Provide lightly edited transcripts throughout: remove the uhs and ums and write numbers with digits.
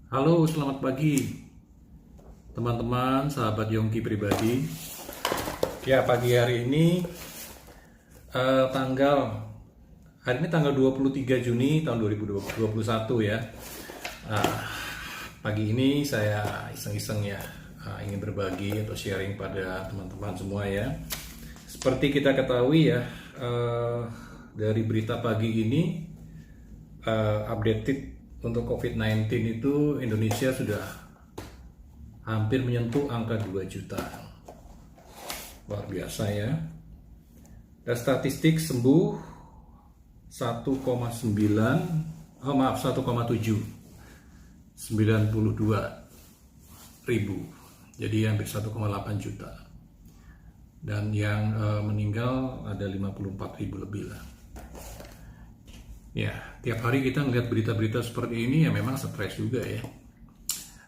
Halo, selamat pagi teman-teman, sahabat Yongki pribadi. Ya, pagi hari ini tanggal 23 Juni tahun 2021 ya. Ah, Pagi ini saya iseng-iseng ya, ingin berbagi atau sharing pada teman-teman semua ya. Seperti kita ketahui ya, dari berita pagi ini updated untuk COVID-19 itu Indonesia sudah hampir menyentuh angka 2 juta. Luar biasa ya. Dan statistik sembuh 1,7 ribu. Jadi hampir 1,8 juta. Dan yang meninggal ada 54 ribu lebih lah. Ya, tiap hari kita melihat berita-berita seperti ini ya memang stres juga ya.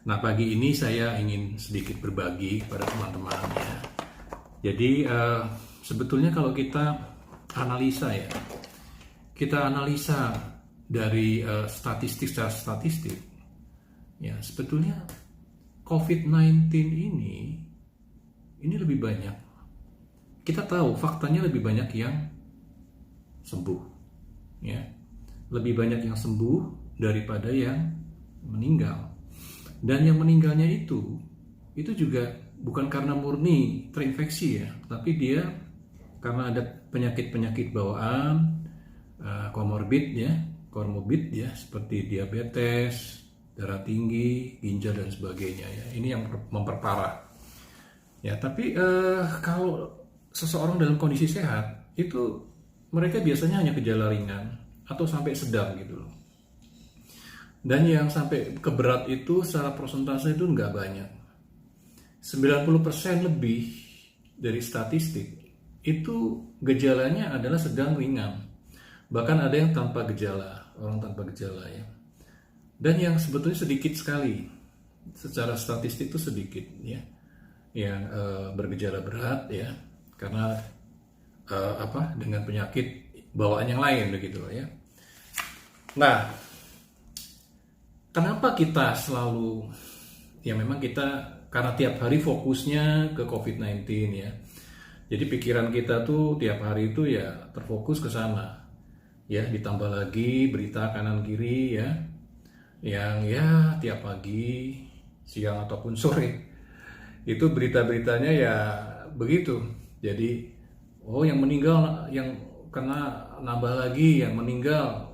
Nah, pagi ini saya ingin sedikit berbagi pada teman-teman ya. Jadi sebetulnya kalau kita analisa dari statistik secara statistik, ya sebetulnya COVID-19 ini lebih banyak. Kita tahu faktanya lebih banyak yang sembuh, ya. Lebih banyak yang sembuh daripada yang meninggal. Dan yang meninggalnya itu juga bukan karena murni terinfeksi ya, tapi dia karena ada penyakit-penyakit bawaan, komorbid ya, seperti diabetes, darah tinggi, ginjal dan sebagainya ya. Ini yang memperparah. Ya, tapi kalau seseorang dalam kondisi sehat itu mereka biasanya hanya gejala ringan atau sampai sedang gitu loh. Dan yang sampai ke berat itu secara persentase itu nggak banyak. 90% lebih dari statistik itu gejalanya adalah sedang ringan. Bahkan ada yang tanpa gejala, orang tanpa gejala ya. Dan yang sebetulnya sedikit sekali, secara statistik itu sedikit ya, yang bergejala berat ya, karena dengan penyakit bawaan yang lain begitu ya. Nah, kenapa kita selalu ya memang kita karena tiap hari fokusnya ke COVID-19 ya. Jadi pikiran kita tuh tiap hari itu ya terfokus ke sana. Ya, ditambah lagi berita kanan kiri ya. Yang ya tiap pagi, siang ataupun sore itu berita-beritanya ya begitu. Jadi yang meninggal, yang kena nambah lagi, yang meninggal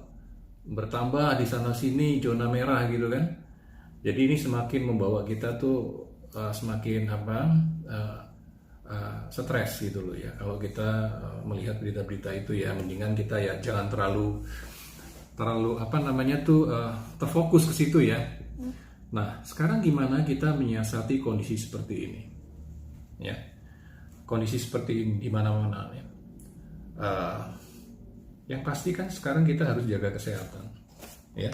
bertambah di sana sini, zona merah gitu kan. Jadi ini semakin membawa kita tuh semakin stres gitu loh ya. Kalau kita melihat berita-berita itu ya mendingan kita ya jangan terlalu terfokus ke situ ya. Nah, sekarang gimana kita menyiasati kondisi seperti ini? Ya. Kondisi seperti ini di mana-mana ya. Yang pasti kan sekarang kita harus jaga kesehatan ya,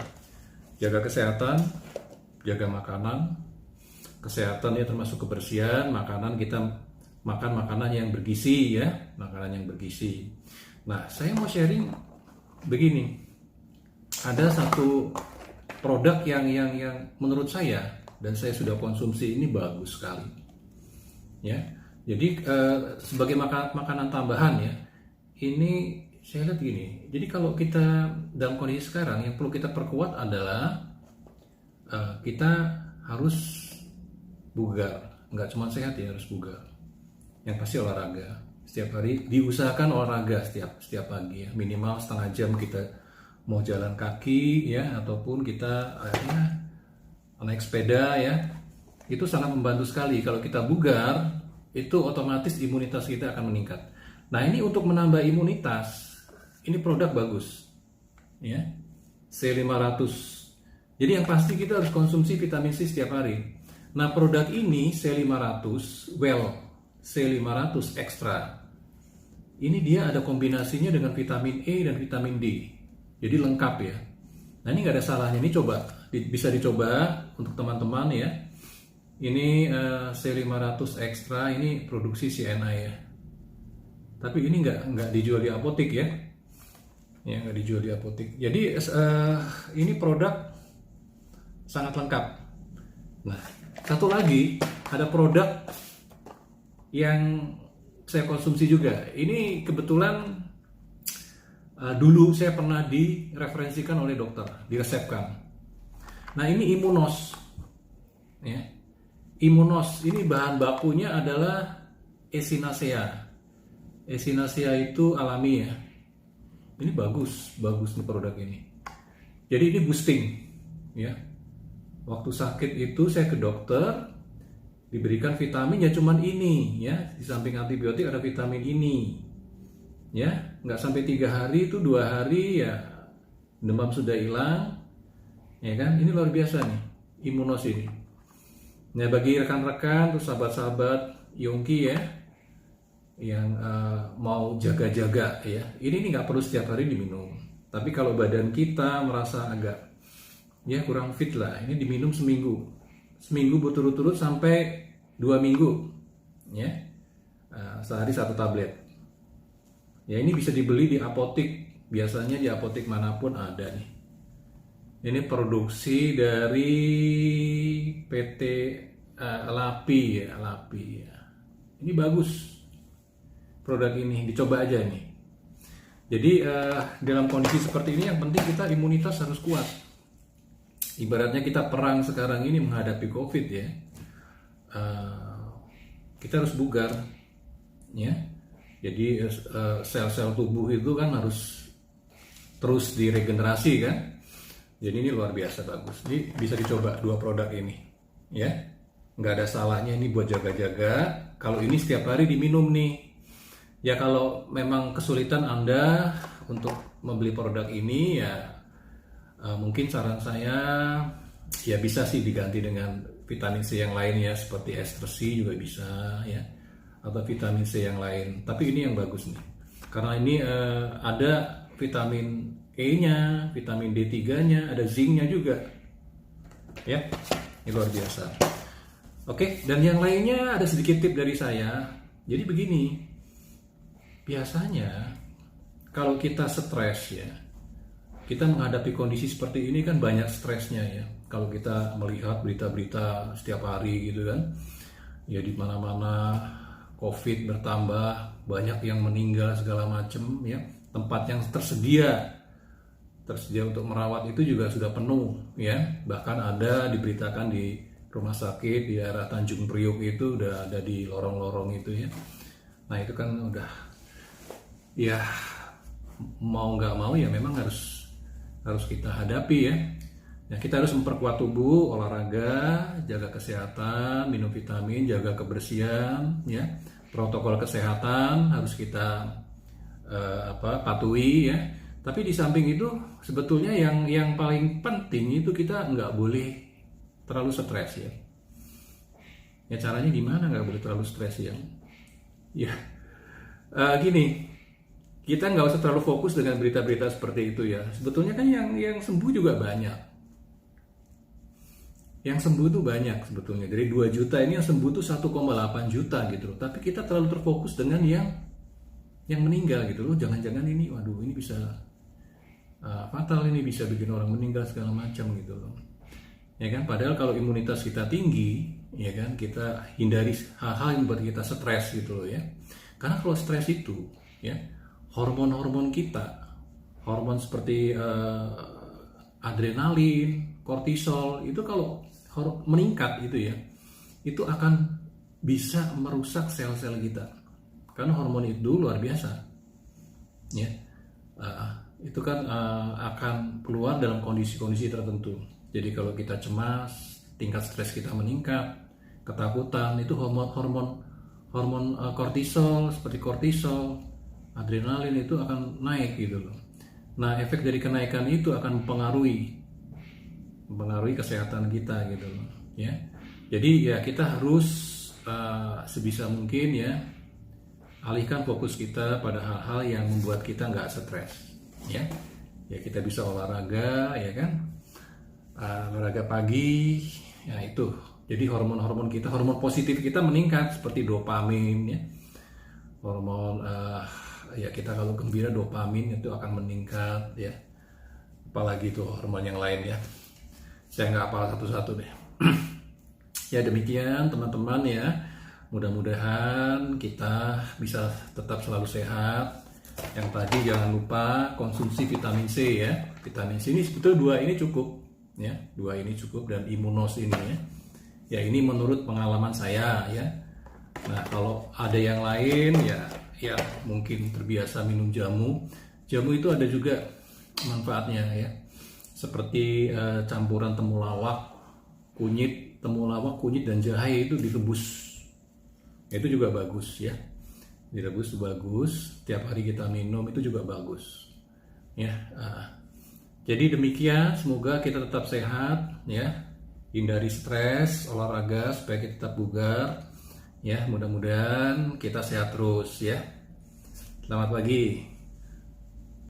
jaga kesehatan, jaga makanan. Kesehatan ya termasuk kebersihan makanan, kita makan makanan yang bergizi ya, makanan yang bergizi. Nah, saya mau sharing begini, ada satu produk yang menurut saya dan saya sudah konsumsi ini bagus sekali ya. Jadi sebagai makanan tambahan ya, ini saya lihat gini, jadi kalau kita dalam kondisi sekarang yang perlu kita perkuat adalah kita harus bugar, nggak cuma sehat ya, harus bugar. Yang pasti olahraga, setiap hari diusahakan olahraga setiap pagi ya, minimal setengah jam kita mau jalan kaki ya, ataupun kita naik sepeda ya, itu sangat membantu sekali. Kalau kita bugar, itu otomatis imunitas kita akan meningkat. Nah, ini untuk menambah imunitas, ini produk bagus ya, C500. Jadi yang pasti kita harus konsumsi vitamin C setiap hari. Nah, produk ini C500 Extra, ini dia ada kombinasinya dengan vitamin E dan vitamin D, jadi lengkap ya. Nah, ini nggak ada salahnya, ini bisa dicoba untuk teman-teman ya. Ini C500 Extra, ini produksi CNI ya. Tapi ini nggak dijual di apotek ya. Ya, nggak dijual di apotek. Jadi ini produk sangat lengkap Nah, satu lagi ada produk yang saya konsumsi juga. Ini kebetulan dulu saya pernah direferensikan oleh dokter, diresepkan. Nah, ini Immunos. Ya. Immunos ini bahan bakunya adalah Echinacea. Echinacea itu alami ya. Ini bagus nih produk ini. Jadi ini boosting, ya. Waktu sakit itu saya ke dokter, diberikan vitamin ya cuman ini, ya. Di samping antibiotik ada vitamin ini, ya. Nggak sampai 3 hari itu 2 hari ya demam sudah hilang, ya kan? Ini luar biasa nih, Immunos ini. Nah bagi rekan-rekan, terus sahabat-sahabat Yongki ya, yang mau jaga-jaga ya, ini nggak perlu setiap hari diminum. Tapi kalau badan kita merasa agak ya kurang fit lah, ini diminum seminggu berturut-turut sampai 2 minggu ya, sehari 1 tablet ya. Ini bisa dibeli di apotik, biasanya di apotik manapun ada nih. Ini produksi dari PT Lapi ya, Lapi ya. Ini bagus produk ini, dicoba aja nih. Jadi dalam kondisi seperti ini yang penting kita imunitas harus kuat. Ibaratnya kita perang sekarang ini menghadapi COVID ya. Kita harus bugar, ya. Jadi sel-sel tubuh itu kan harus terus diregenerasi kan. Jadi ini luar biasa bagus. Jadi bisa dicoba 2 produk ini, ya. Nggak ada salahnya ini buat jaga-jaga. Kalau ini setiap hari diminum nih. Ya kalau memang kesulitan Anda untuk membeli produk ini ya mungkin saran saya ya bisa sih diganti dengan vitamin C yang lain ya, seperti ester C juga bisa ya, atau vitamin C yang lain. Tapi ini yang bagus nih, karena ini ada vitamin E-nya, vitamin D3-nya, ada zinc-nya juga ya. Ini luar biasa. Oke, dan yang lainnya ada sedikit tip dari saya. Jadi begini, biasanya kalau kita stres ya, kita menghadapi kondisi seperti ini kan banyak stresnya ya. Kalau kita melihat berita-berita setiap hari gitu kan, ya di mana-mana COVID bertambah, banyak yang meninggal segala macam ya. Tempat yang tersedia untuk merawat itu juga sudah penuh ya. Bahkan ada diberitakan di rumah sakit di daerah Tanjung Priok itu udah ada di lorong-lorong itu ya. Nah itu kan udah ya mau nggak mau ya memang harus kita hadapi ya. Ya kita harus memperkuat tubuh, olahraga, jaga kesehatan, minum vitamin, jaga kebersihan ya. Protokol kesehatan harus kita patuhi ya. Tapi di samping itu sebetulnya yang paling penting itu kita nggak boleh terlalu stres ya. Ya caranya gimana nggak boleh terlalu stres ya? Ya gini, kita nggak usah terlalu fokus dengan berita-berita seperti itu ya. Sebetulnya kan yang sembuh juga banyak. Yang sembuh tuh banyak sebetulnya. Dari 2 juta ini yang sembuh tuh 1,8 juta gitu loh. Tapi kita terlalu terfokus dengan yang meninggal gitu loh. Jangan-jangan ini, waduh ini bisa fatal, ini bisa bikin orang meninggal segala macam gitu loh. Ya kan, padahal kalau imunitas kita tinggi, ya kan, kita hindari hal-hal yang buat kita stres gitu loh ya. Karena kalau stres itu, ya, hormon-hormon kita, hormon seperti adrenalin, kortisol, itu kalau meningkat itu ya, itu akan bisa merusak sel-sel kita. Karena hormon itu luar biasa, ya. Itu kan akan keluar dalam kondisi-kondisi tertentu. Jadi kalau kita cemas, tingkat stres kita meningkat, ketakutan, itu hormon kortisol seperti kortisol, adrenalin itu akan naik gitu loh. Nah efek dari kenaikan itu akan mempengaruhi kesehatan kita gitu loh ya. Jadi ya kita harus sebisa mungkin ya alihkan fokus kita pada hal-hal yang membuat kita nggak stres ya. Ya kita bisa olahraga ya kan, olahraga pagi ya itu. Jadi hormon-hormon kita, hormon positif kita meningkat seperti dopamin ya, hormon ya kita kalau gembira dopamin itu akan meningkat ya. Apalagi itu hormon yang lain ya, saya nggak hafal satu-satu deh. Ya demikian teman-teman ya. Mudah-mudahan kita bisa tetap selalu sehat. Yang tadi jangan lupa konsumsi vitamin C ya. Vitamin C ini sebetulnya 2 ini cukup ya. 2 ini cukup dan Imunos ini ya. Ya ini menurut pengalaman saya ya. Nah, kalau ada yang lain ya mungkin terbiasa minum jamu. Jamu itu ada juga manfaatnya ya. Seperti campuran temulawak, kunyit, dan jahe itu direbus. Itu juga bagus ya. Direbus itu bagus, tiap hari kita minum itu juga bagus. Ya. Jadi demikian, semoga kita tetap sehat ya. Hindari stres, olahraga supaya kita tetap bugar. Ya, mudah-mudahan kita sehat terus ya. Selamat pagi.